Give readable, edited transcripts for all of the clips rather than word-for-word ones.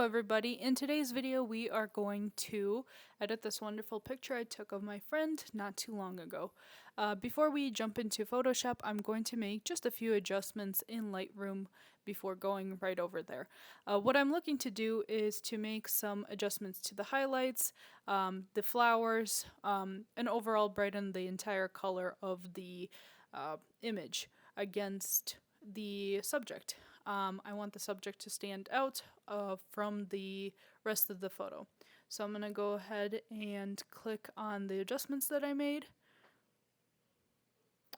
everybody. In today's video we are going to edit this wonderful picture I took of my friend not too long ago. Before we jump into Photoshop, I'm going to make just a few adjustments in Lightroom before going right over there. What I'm looking to do is to make some adjustments to the highlights, the flowers, and overall brighten the entire color of the image against the subject. I want the subject to stand out from the rest of the photo. So I'm going to go ahead and click on the adjustments that I made.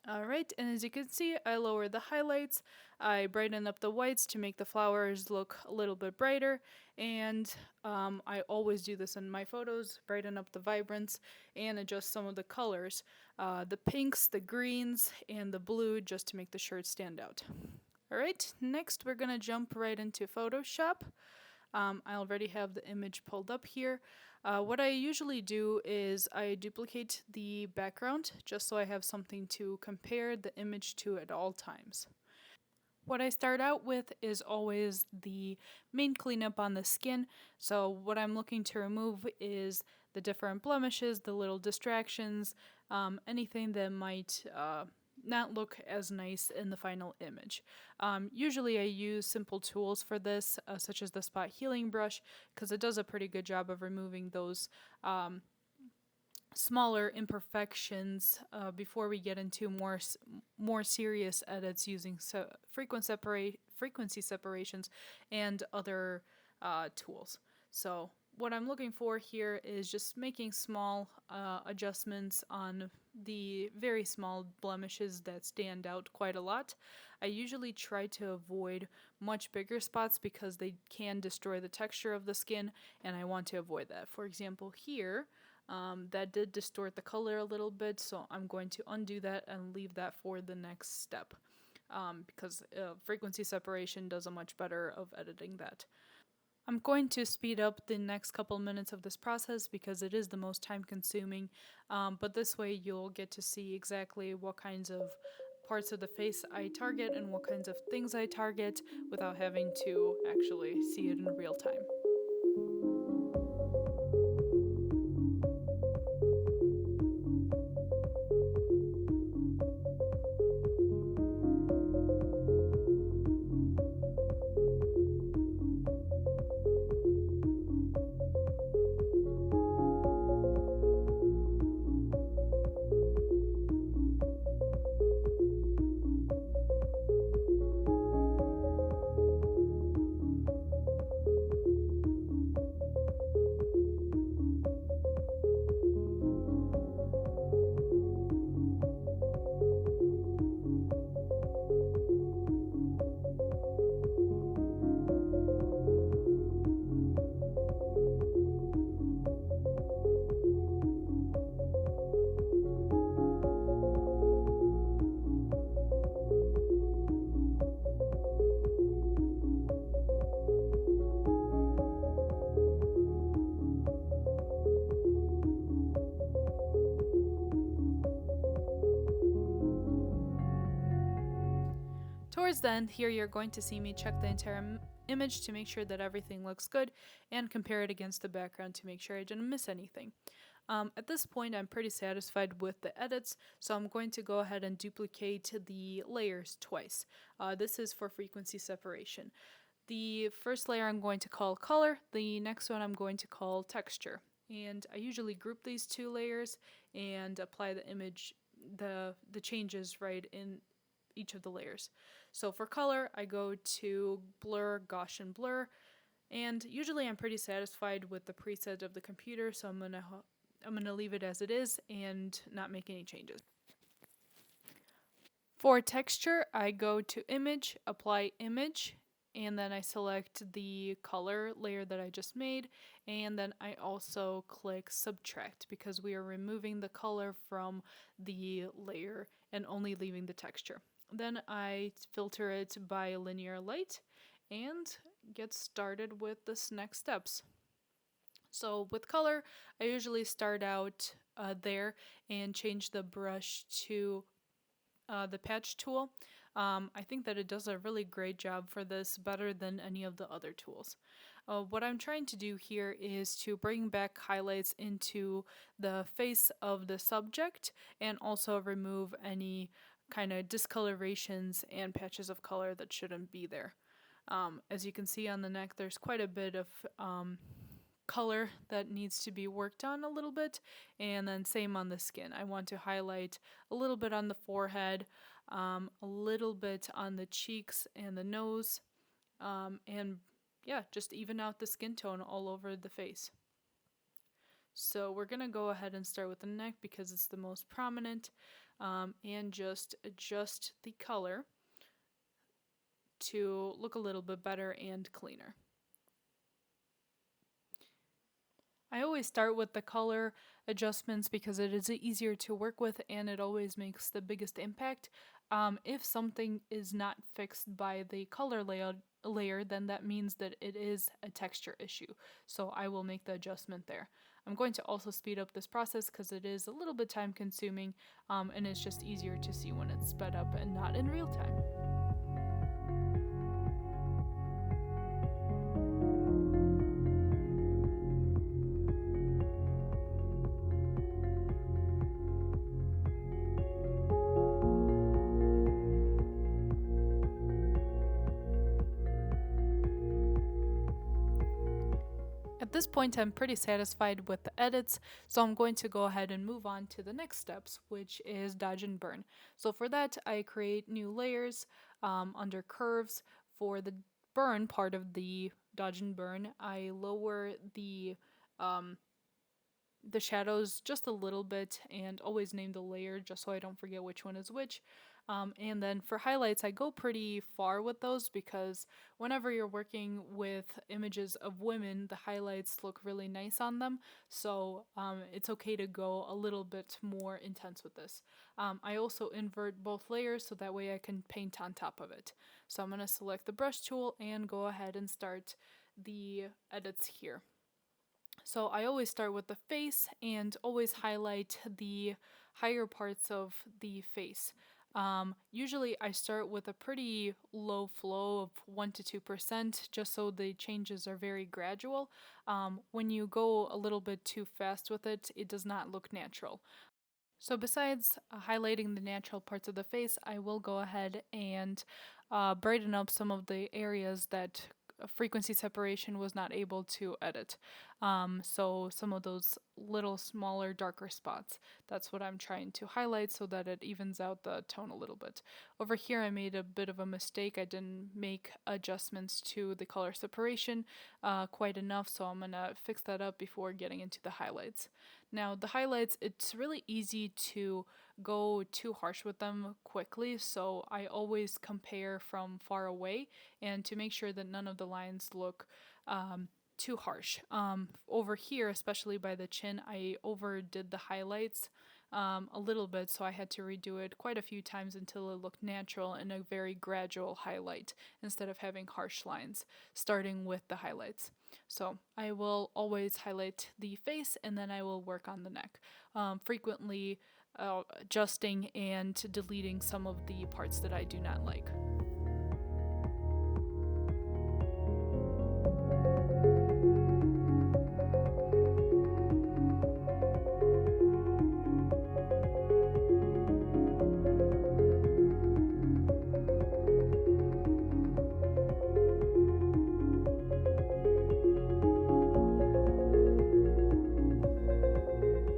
Alright, and as you can see, I lower the highlights, I brighten up the whites to make the flowers look a little bit brighter, and I always do this in my photos, brighten up the vibrance and adjust some of the colors, the pinks, the greens, and the blue just to make the shirt stand out. Alright, next we're going to jump right into Photoshop. I already have the image pulled up here. What I usually do is I duplicate the background just so I have something to compare the image to at all times. What I start out with is always the main cleanup on the skin. So what I'm looking to remove is the different blemishes, the little distractions, anything that might not look as nice in the final image. Usually I use simple tools for this, such as the spot healing brush, because it does a pretty good job of removing those smaller imperfections before we get into more serious edits using frequency separations and other tools. So what I'm looking for here is just making small adjustments on the very small blemishes that stand out quite a lot. I usually try to avoid much bigger spots because they can destroy the texture of the skin, and I want to avoid that. For example, here, that did distort the color a little bit, so I'm going to undo that and leave that for the next step, because frequency separation does a much better of editing that. I'm going to speed up the next couple minutes of this process because it is the most time consuming, but this way you'll get to see exactly what kinds of parts of the face I target and what kinds of things I target without having to actually see it in real time. Towards the end here, you're going to see me check the entire image to make sure that everything looks good and compare it against the background to make sure I didn't miss anything. At this point, I'm pretty satisfied with the edits, so I'm going to go ahead and duplicate the layers twice. This is for frequency separation. The first layer I'm going to call color, the next one I'm going to call texture. And I usually group these two layers and apply the image, the changes right in each of the layers. So for color, I go to blur, Gaussian blur, and usually I'm pretty satisfied with the preset of the computer, so I'm gonna leave it as it is and not make any changes. For texture, I go to image, apply image, and then I select the color layer that I just made, and then I also click subtract because we are removing the color from the layer and only leaving the texture. Then I filter it by linear light and get started with this next steps. So with color, I usually start out there and change the brush to the patch tool. I think that it does a really great job for this, better than any of the other tools. What I'm trying to do here is to bring back highlights into the face of the subject and also remove any kind of discolorations and patches of color that shouldn't be there. As you can see on the neck, there's quite a bit of color that needs to be worked on a little bit, and then same on the skin. I want to highlight a little bit on the forehead, a little bit on the cheeks and the nose, and yeah, just even out the skin tone all over the face. So we're going to go ahead and start with the neck because it's the most prominent, and just adjust the color to look a little bit better and cleaner. I always start with the color adjustments because it is easier to work with and it always makes the biggest impact. If something is not fixed by the color layer, then that means that it is a texture issue. So I will make the adjustment there. I'm going to also speed up this process because it is a little bit time consuming, and it's just easier to see when it's sped up and not in real time. At this point, I'm pretty satisfied with the edits, so I'm going to go ahead and move on to the next steps, which is dodge and burn. So for that, I create new layers under curves. For the burn part of the dodge and burn, I lower the shadows just a little bit and always name the layer just so I don't forget which one is which. And then for highlights, I go pretty far with those because whenever you're working with images of women, the highlights look really nice on them. So it's okay to go a little bit more intense with this. I also invert both layers so that way I can paint on top of it. So I'm going to select the brush tool and go ahead and start the edits here. So I always start with the face and always highlight the higher parts of the face. Usually I start with a pretty low flow of 1 to 2% just so the changes are very gradual. When you go a little bit too fast with it, it does not look natural. So besides highlighting the natural parts of the face, I will go ahead and brighten up some of the areas that frequency separation was not able to edit. So some of those little smaller darker spots, that's what I'm trying to highlight so that it evens out the tone a little bit. Over here I made a bit of a mistake. I didn't make adjustments to the color separation quite enough, so I'm gonna fix that up before getting into the highlights. Now the highlights, it's really easy to go too harsh with them quickly, so I always compare from far away and to make sure that none of the lines look too harsh. Over here, especially by the chin, I overdid the highlights a little bit, so I had to redo it quite a few times until it looked natural and a very gradual highlight instead of having harsh lines starting with the highlights. So I will always highlight the face and then I will work on the neck, frequently adjusting and deleting some of the parts that I do not like.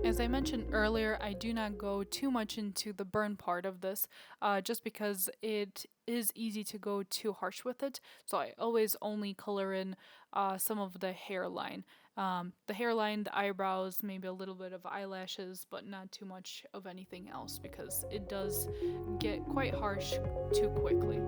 As I mentioned earlier, I do not go too much into the burn part of this, just because it is easy to go too harsh with it. So I always only color in some of the hairline. The eyebrows, maybe a little bit of eyelashes, but not too much of anything else because it does get quite harsh too quickly.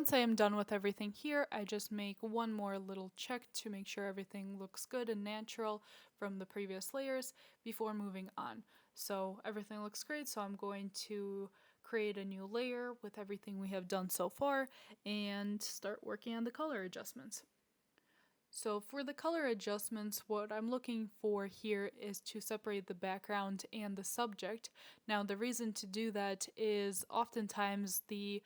once I am done with everything here, I just make one more little check to make sure everything looks good and natural from the previous layers before moving on. So everything looks great, so I'm going to create a new layer with everything we have done so far and start working on the color adjustments. So for the color adjustments, what I'm looking for here is to separate the background and the subject. Now the reason to do that is oftentimes the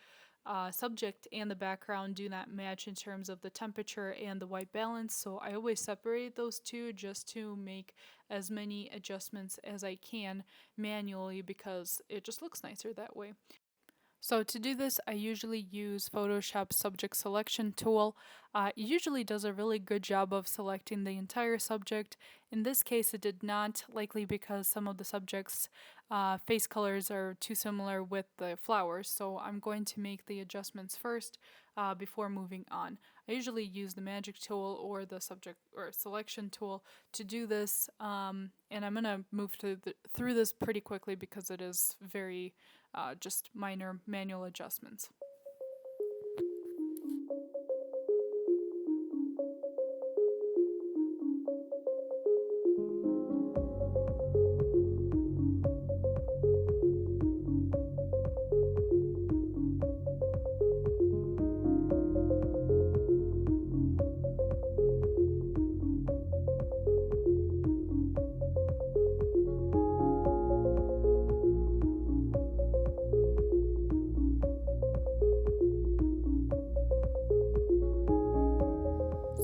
subject and the background do not match in terms of the temperature and the white balance, so I always separate those two just to make as many adjustments as I can manually because it just looks nicer that way. So to do this, I usually use Photoshop's subject selection tool. It usually does a really good job of selecting the entire subject. In this case, it did not, likely because some of the subject's face colors are too similar with the flowers. So I'm going to make the adjustments first before moving on. I usually use the magic tool or the subject or selection tool to do this, and I'm going to move through this pretty quickly because it is very just minor manual adjustments.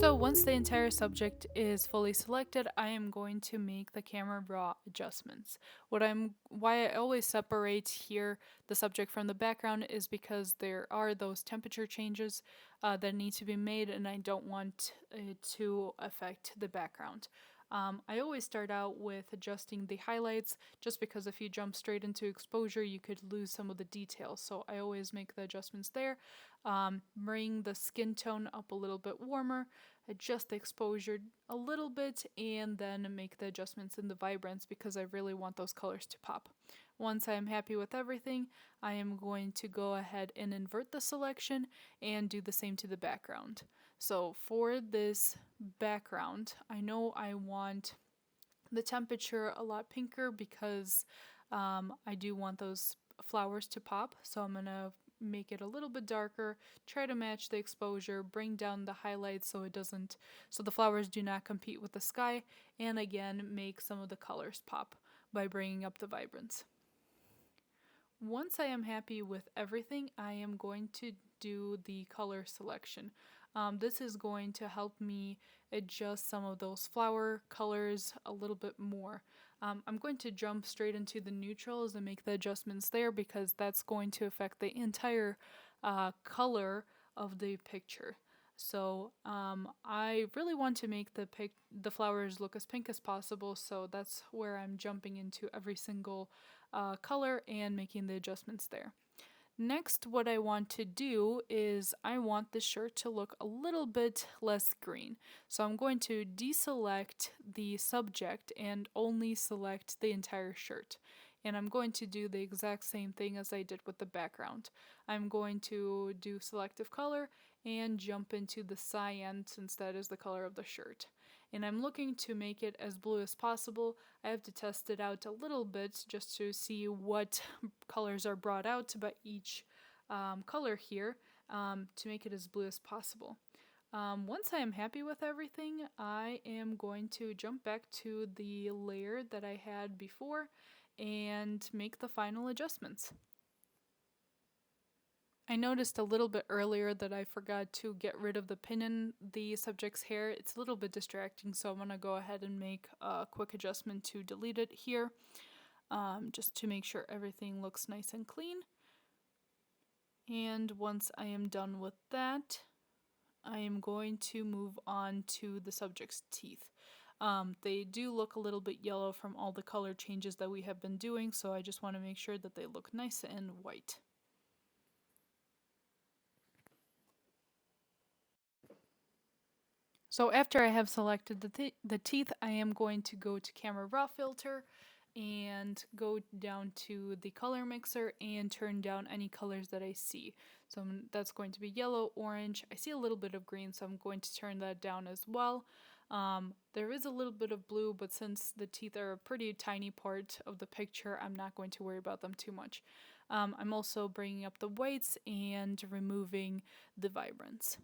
So once the entire subject is fully selected, I am going to make the camera raw adjustments. Why I always separate here the subject from the background is because there are those temperature changes that need to be made, and I don't want it to affect the background. I always start out with adjusting the highlights just because if you jump straight into exposure, you could lose some of the details. So I always make the adjustments there. Bring the skin tone up a little bit warmer, adjust the exposure a little bit, and then make the adjustments in the vibrance because I really want those colors to pop. Once I am happy with everything, I am going to go ahead and invert the selection and do the same to the background. So for this background, I know I want the temperature a lot pinker because I do want those flowers to pop. So I'm going to make it a little bit darker, try to match the exposure, bring down the highlights so so the flowers do not compete with the sky, and again make some of the colors pop by bringing up the vibrance. Once I am happy with everything, I am going to do the color selection. This is going to help me adjust some of those flower colors a little bit more. I'm going to jump straight into the neutrals and make the adjustments there because that's going to affect the entire color of the picture. So I really want to make the flowers look as pink as possible, so that's where I'm jumping into every single color and making the adjustments there. Next, what I want to do is I want the shirt to look a little bit less green. So I'm going to deselect the subject and only select the entire shirt. And I'm going to do the exact same thing as I did with the background. I'm going to do selective color and jump into the cyan since that is the color of the shirt. And I'm looking to make it as blue as possible. I have to test it out a little bit just to see what colors are brought out by each color here to make it as blue as possible. Once I am happy with everything, I am going to jump back to the layer that I had before and make the final adjustments. I noticed a little bit earlier that I forgot to get rid of the pin in the subject's hair. It's a little bit distracting, so I'm going to go ahead and make a quick adjustment to delete it here, just to make sure everything looks nice and clean. And once I am done with that, I am going to move on to the subject's teeth. They do look a little bit yellow from all the color changes that we have been doing, so I just want to make sure that they look nice and white. So after I have selected the teeth, I am going to go to Camera Raw Filter and go down to the color mixer and turn down any colors that I see. So that's going to be yellow, orange. I see a little bit of green, so I'm going to turn that down as well. There is a little bit of blue, but since the teeth are a pretty tiny part of the picture, I'm not going to worry about them too much. I'm also bringing up the whites and removing the vibrance.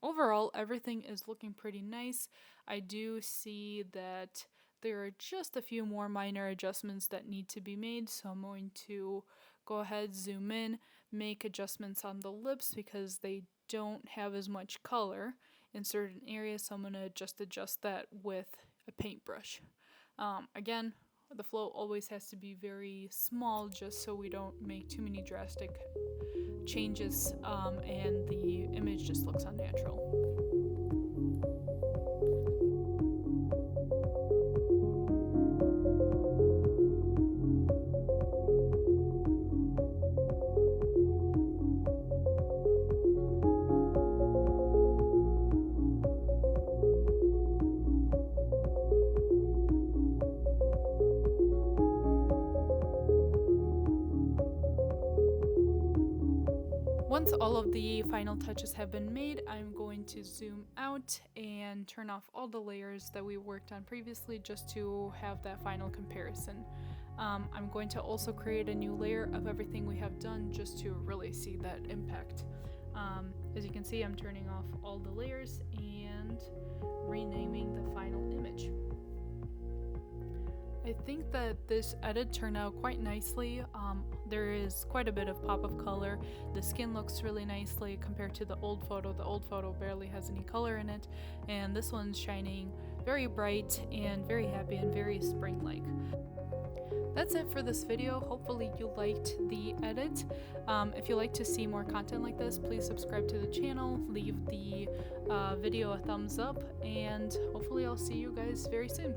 Overall, everything is looking pretty nice. I do see that there are just a few more minor adjustments that need to be made, so I'm going to go ahead, zoom in, make adjustments on the lips because they don't have as much color in certain areas, so I'm going to just adjust that with a paintbrush. Again, the flow always has to be very small just so we don't make too many drastic changes and the image just looks unnatural. Once all of the final touches have been made, I'm going to zoom out and turn off all the layers that we worked on previously just to have that final comparison. I'm going to also create a new layer of everything we have done just to really see that impact. As you can see, I'm turning off all the layers and renaming the final image. I think that this edit turned out quite nicely. There is quite a bit of pop of color. The skin looks really nicely compared to the old photo. The old photo barely has any color in it, and this one's shining very bright and very happy and very spring-like. That's it for this video. Hopefully you liked the edit. If you like to see more content like this, please subscribe to the channel, leave the video a thumbs up, and hopefully I'll see you guys very soon.